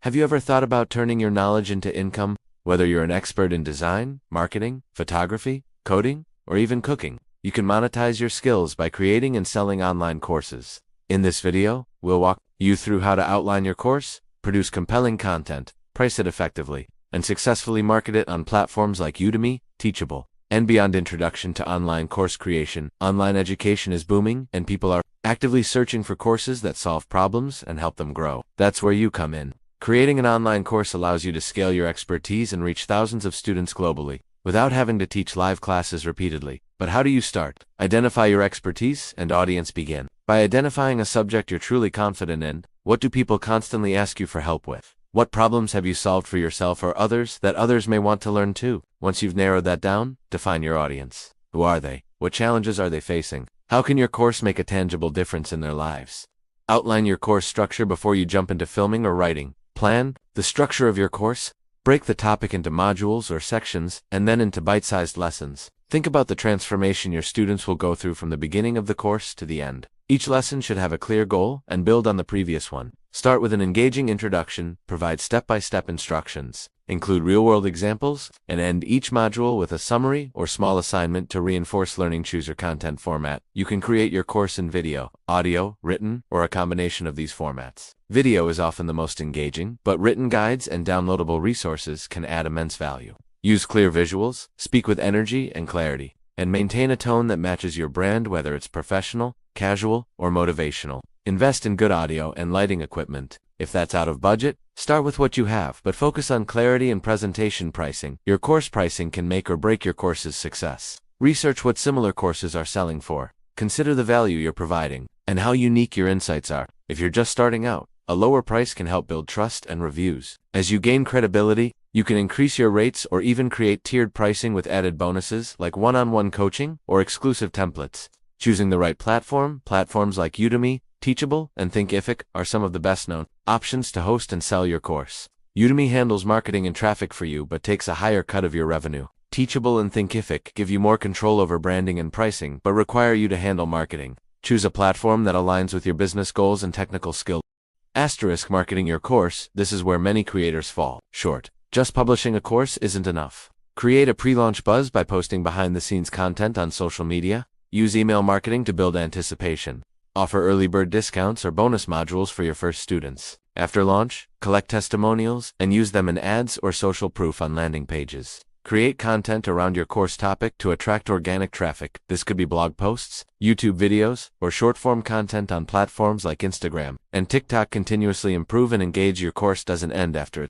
Have you ever thought about turning your knowledge into income? Whether you're an expert in design, marketing, photography, coding, or even cooking, you can monetize your skills by creating and selling online courses. In this video, we'll walk you through how to outline your course, produce compelling content, price it effectively, and successfully market it on platforms like Udemy, Teachable, and beyond. Introduction to online course creation. Online education is booming, and people are actively searching for courses that solve problems and help them grow. That's where you come in. Creating an online course allows you to scale your expertise and reach thousands of students globally, without having to teach live classes repeatedly. But how do you start? Identify your expertise and audience. Begin by identifying a subject you're truly confident in. What do people constantly ask you for help with? What problems have you solved for yourself or others that others may want to learn too? Once you've narrowed that down, define your audience. Who are they? What challenges are they facing? How can your course make a tangible difference in their lives? Outline your course structure before you jump into filming or writing. Plan the structure of your course. Break the topic into modules or sections, and then into bite-sized lessons. Think about the transformation your students will go through from the beginning of the course to the end. Each lesson should have a clear goal and build on the previous one. Start with an engaging introduction, provide step-by-step instructions, include real-world examples, and end each module with a summary or small assignment to reinforce learning. Choose your content format. You can create your course in video, audio, written, or a combination of these formats. Video is often the most engaging, but written guides and downloadable resources can add immense value. Use clear visuals, speak with energy and clarity, and maintain a tone that matches your brand, whether it's professional, casual, or motivational. Invest in good audio and lighting equipment. If that's out of budget, start with what you have, but focus on clarity and presentation. Pricing. Your course pricing can make or break your course's success. Research what similar courses are selling for. Consider the value you're providing and how unique your insights are. If you're just starting out, a lower price can help build trust and reviews. As you gain credibility, you can increase your rates or even create tiered pricing with added bonuses like one-on-one coaching or exclusive templates. Choosing the right platforms like Udemy, Teachable, and Thinkific are some of the best-known options to host and sell your course. Udemy handles marketing and traffic for you but takes a higher cut of your revenue. Teachable and Thinkific give you more control over branding and pricing but require you to handle marketing. Choose a platform that aligns with your business goals and technical skill. Marketing your course. This is where many creators fall short. Just publishing a course isn't enough. Create a pre-launch buzz by posting behind-the-scenes content on social media. Use email marketing to build anticipation. Offer early bird discounts or bonus modules for your first students. After launch, collect testimonials and use them in ads or social proof on landing pages. Create content around your course topic to attract organic traffic. This could be blog posts, YouTube videos, or short-form content on platforms like Instagram and TikTok. Continuously improve and engage. Your course doesn't end after it